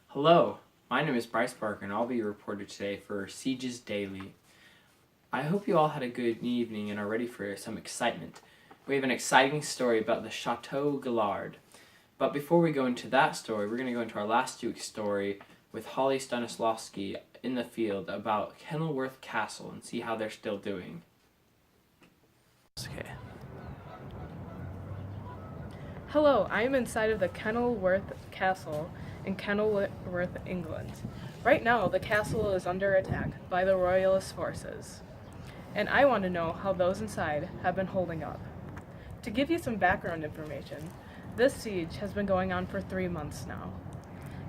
Hello, my name is Bryce Barker and I'll be your reporter today for Sieges Daily. I hope you all had a good evening and are ready for some excitement. We have an exciting story about the Chateau Gaillard. But before we go into that story, we're going to go into our last week's story with Holly Stanislavski in the field about Kenilworth Castle and see how they're still doing. Okay. Hello, I am inside of the Kenilworth Castle in Kenilworth, England. Right now, the castle is under attack by the Royalist forces, and I want to know how those inside have been holding up. To give you some background information, this siege has been going on for 3 months now.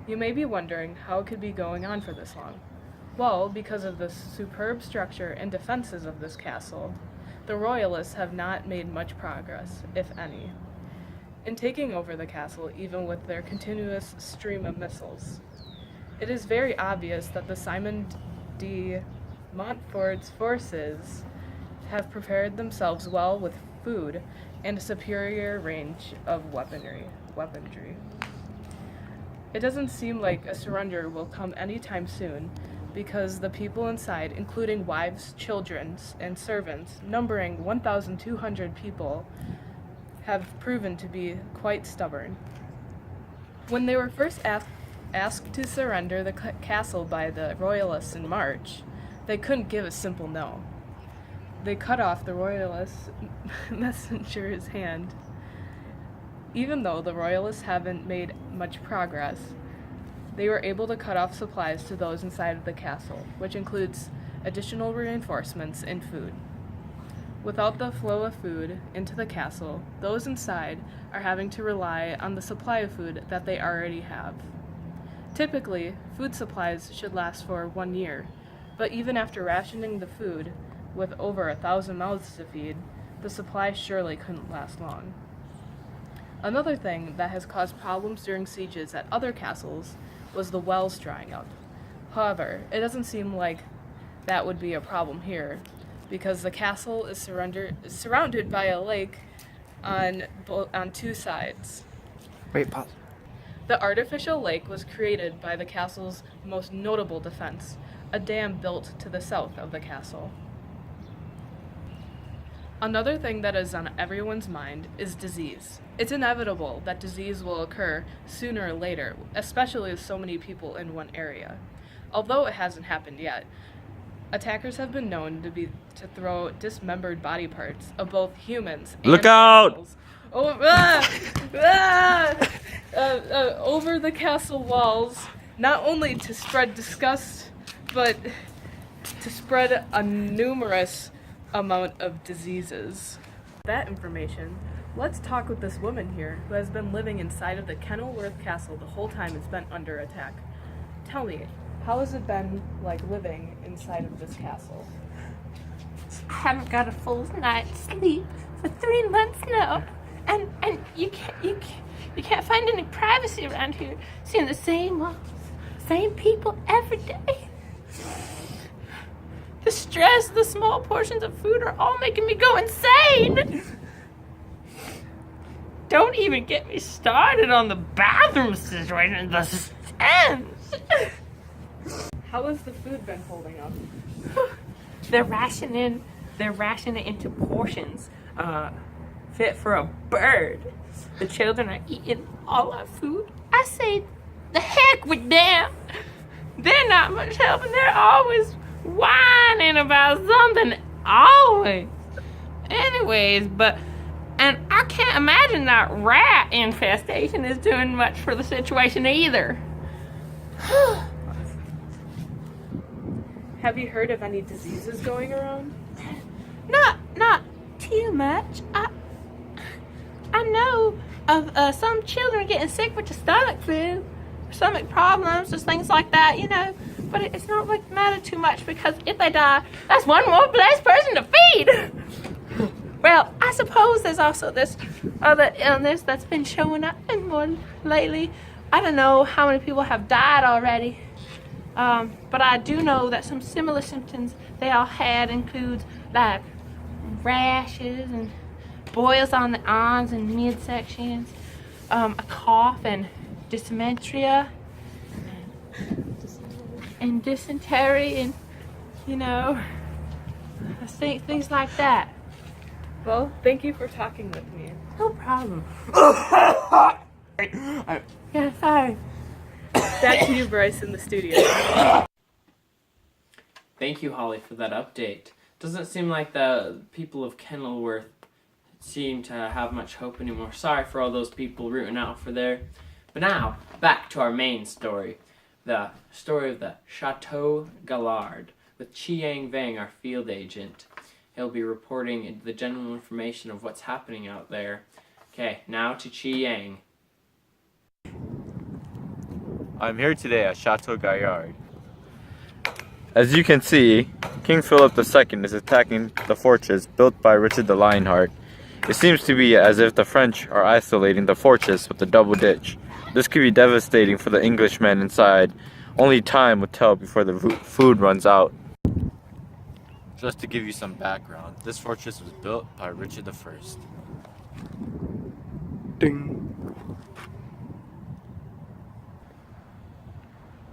You may be wondering how it could be going on for this long. Well, because of the superb structure and defenses of this castle, the Royalists have not made much progress, if any, in taking over the castle, even with their continuous stream of missiles. It is very obvious that the Simon de Montfort's forces have prepared themselves well with food and a superior range of weaponry. It doesn't seem like a surrender will come anytime soon, because the people inside, including wives, children, and servants, numbering 1,200 people, have proven to be quite stubborn. When they were first asked to surrender the castle by the Royalists in March, they couldn't give a simple no. They cut off the Royalist messenger's hand. Even though the Royalists haven't made much progress, they were able to cut off supplies to those inside of the castle, which includes additional reinforcements and food. Without the flow of food into the castle, those inside are having to rely on the supply of food that they already have. Typically, food supplies should last for 1 year, but even after rationing the food with over 1,000 mouths to feed, the supply surely couldn't last long. Another thing that has caused problems during sieges at other castles was the wells drying up. However, it doesn't seem like that would be a problem here, because the castle is surrounded by a lake on 2 sides. Wait, pause. The artificial lake was created by the castle's most notable defense, a dam built to the south of the castle. Another thing that is on everyone's mind is disease. It's inevitable that disease will occur sooner or later, especially with so many people in one area. Although it hasn't happened yet, attackers have been known to throw dismembered body parts of both humans and Look out! animals over the castle walls, not only to spread disgust, but to spread a numerous amount of diseases. That information, let's talk with this woman here who has been living inside of the Kenilworth Castle the whole time it's been under attack. Tell me, how has it been like living inside of this castle? I haven't got a full night's sleep for 3 months now, and you can't find any privacy around here. Seeing the same walls, same people every day. The stress, the small portions of food are all making me go insane. Don't even get me started on the bathroom situation. The stench. How has the food been holding up? They're rationing into portions fit for a bird. The children are eating all our food. I say, the heck with them. They're not much help, and they're always whining about something. Always. Anyways, and I can't imagine that rat infestation is doing much for the situation either. Have you heard of any diseases going around? Not too much. I know of some children getting sick with the stomach flu, stomach problems, just things like that, you know. But it's not like matter too much, because if they die, that's one more blessed person to feed. Well, I suppose there's also this other illness that's been showing up and more lately. I don't know how many people have died already. But I do know that some similar symptoms they all had include like rashes and boils on the arms and midsections, a cough and dysentery and dysentery and things like that. Well, thank you for talking with me. No problem. Yeah, sorry. Back to you, Bryce, in the studio. Thank you, Holly, for that update. Doesn't seem like the people of Kenilworth seem to have much hope anymore. Sorry for all those people rooting out for there. But now, back to our main story. The story of the Chateau Gallard, with Chiang Vang, our field agent. He'll be reporting the general information of what's happening out there. Okay, now to Chiang. I'm here today at Chateau Gaillard. As you can see, King Philip II is attacking the fortress built by Richard the Lionheart. It seems to be as if the French are isolating the fortress with a double ditch. This could be devastating for the Englishmen inside. Only time will tell before the food runs out. Just to give you some background, this fortress was built by Richard I. Ding.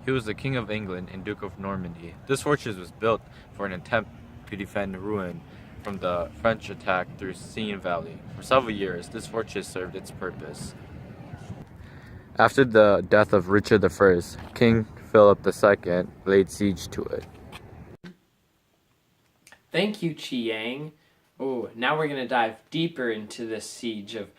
He was the King of England and Duke of Normandy. This fortress was built for an attempt to defend Rouen from the French attack through Seine Valley. For several years, this fortress served its purpose. After the death of Richard I, King Philip II laid siege to it. Thank you, Chiang. Oh, now we're going to dive deeper into this siege of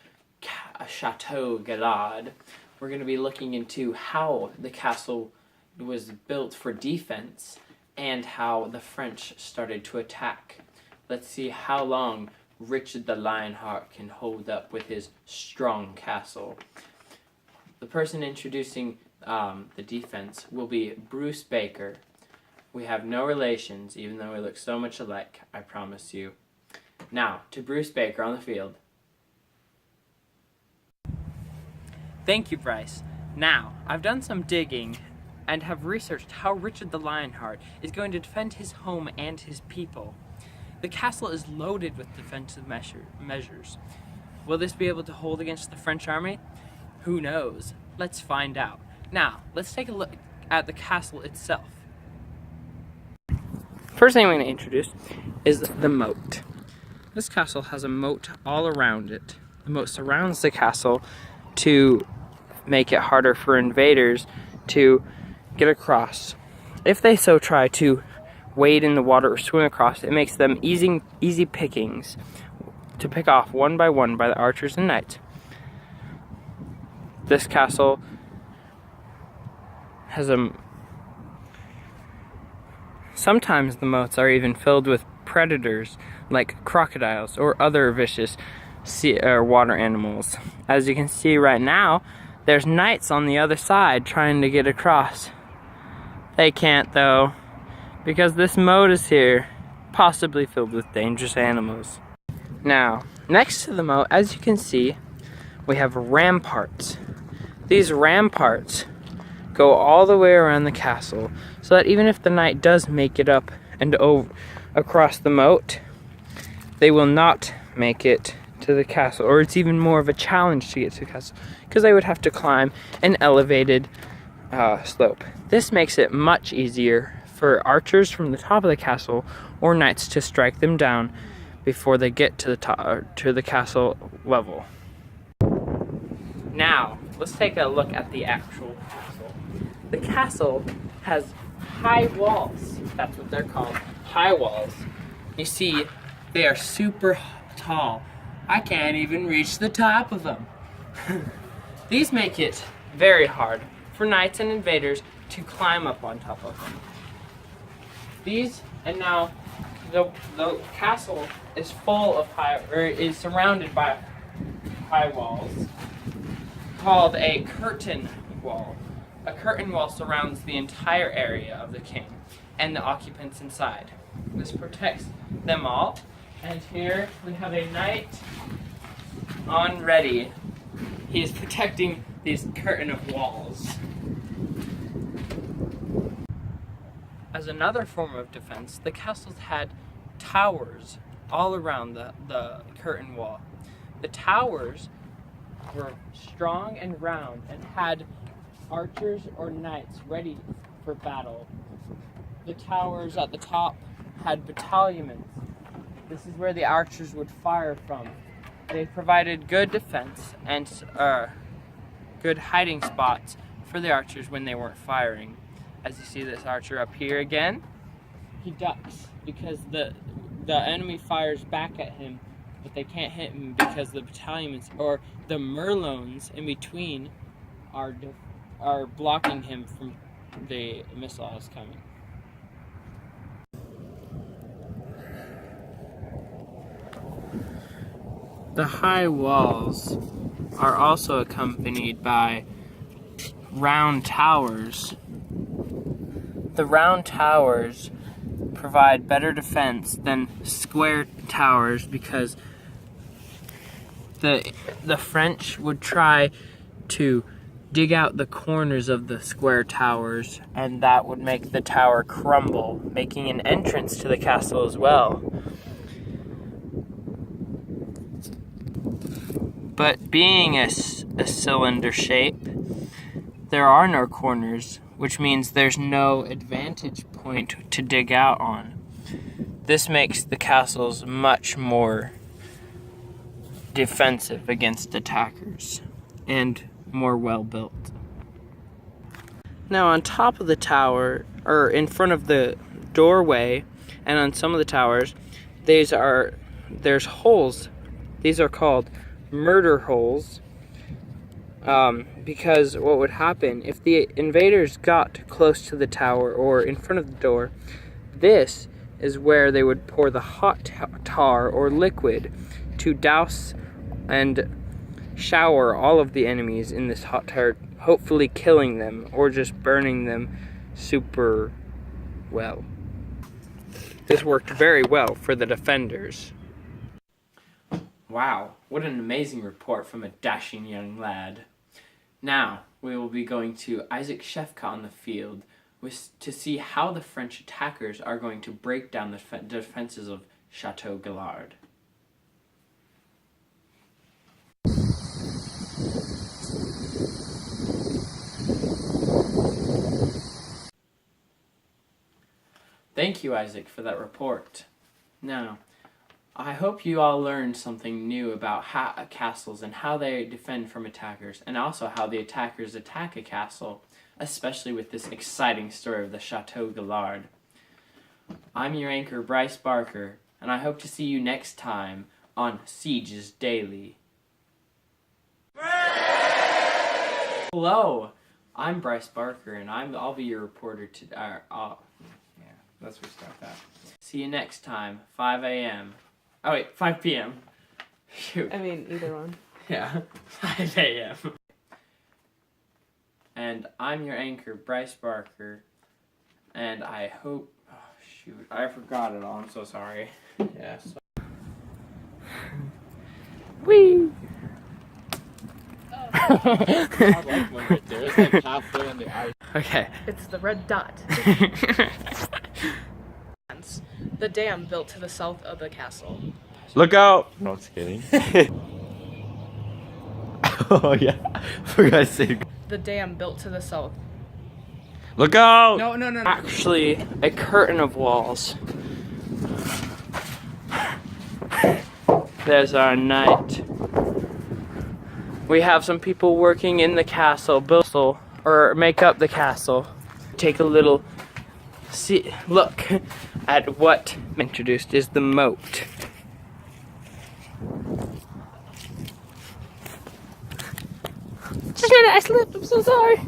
Chateau Gallard. We're going to be looking into how the castle was built for defense and how the French started to attack. Let's see how long Richard the Lionheart can hold up with his strong castle. The person introducing the defense will be Bruce Baker. We have no relations, even though we look so much alike, I promise you. Now, to Bruce Baker on the field. Thank you, Bryce. Now, I've done some digging and have researched how Richard the Lionheart is going to defend his home and his people. The castle is loaded with defensive measures. Will this be able to hold against the French army? Who knows? Let's find out. Now, let's take a look at the castle itself. First thing I'm going to introduce is the moat. This castle has a moat all around it. The moat surrounds the castle to make it harder for invaders to get across. If they so try to wade in the water or swim across, it makes them easy pickings to pick off one by the archers and knights. This castle has sometimes the moats are even filled with predators like crocodiles or other vicious water animals. As you can see right now, there's knights on the other side trying to get across. They can't though, because this moat is here, possibly filled with dangerous animals. Now, next to the moat, as you can see, we have ramparts. These ramparts go all the way around the castle, so that even if the knight does make it up and across the moat, they will not make it to the castle, or it's even more of a challenge to get to the castle, because they would have to climb an elevated slope. This makes it much easier for archers from the top of the castle or knights to strike them down before they get to the top to the castle level. Now, let's take a look at the actual castle. The castle has high walls. That's what they're called, high walls. You see, they are super tall. I can't even reach the top of them. These make it very hard for knights and invaders to climb up on top of them. And now the castle is full of is surrounded by high walls called a curtain wall. A curtain wall surrounds the entire area of the king and the occupants inside. This protects them all. And here we have a knight on ready. He is protecting these curtain of walls. another form of defense, the castles had towers all around the curtain wall. The towers were strong and round and had archers or knights ready for battle. The towers at the top had battalions. This is where the archers would fire from. They provided good defense and good hiding spots for the archers when they weren't firing. As you see this archer up here again, he ducks because the enemy fires back at him, but they can't hit him because the battalions or the merlons in between are blocking him from the missiles coming. The high walls are also accompanied by round towers. The round towers provide better defense than square towers because the French would try to dig out the corners of the square towers, and that would make the tower crumble, making an entrance to the castle as well. But being a cylinder shape, there are no corners, which means there's no advantage point to dig out on. This makes the castles much more defensive against attackers and more well built. Now on top of the tower, or in front of the doorway, and on some of the towers, there's holes. These are called murder holes, because what would happen if the invaders got close to the tower or in front of the door, this is where they would pour the hot tar or liquid to douse and shower all of the enemies in this hot tar, hopefully killing them or just burning them super well. This worked very well for the defenders. Wow, what an amazing report from a dashing young lad. Now, we will be going to Isaac Shefka on the field to see how the French attackers are going to break down the defenses of Chateau Galard. Thank you, Isaac, for that report. Now, I hope you all learned something new about castles and how they defend from attackers, and also how the attackers attack a castle, especially with this exciting story of the Chateau Galard. I'm your anchor, Bryce Barker, and I hope to see you next time on Sieges Daily. Hello, I'm Bryce Barker, and I'll be your reporter today. Let's restart that. See you next time, 5 a.m. Oh wait, 5 p.m. Shoot. I mean, either one. Yeah, 5 a.m. And I'm your anchor, Bryce Barker, and I hope... Oh, shoot, I forgot it all. I'm so sorry. Yeah, so... Whee! I like one right there. It's like halfway on the ice. Okay. It's the red dot. The dam built to the south of the castle. Look out! No, just kidding. Oh yeah, for God's sake. The dam built to the south. Look out! No. Actually, a curtain of walls. There's our knight. We have some people working in the castle, or make up the castle. Take a little look at what introduced is the moat. Just a minute, I slipped, I'm so sorry.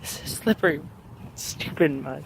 This is slippery, stupid mud.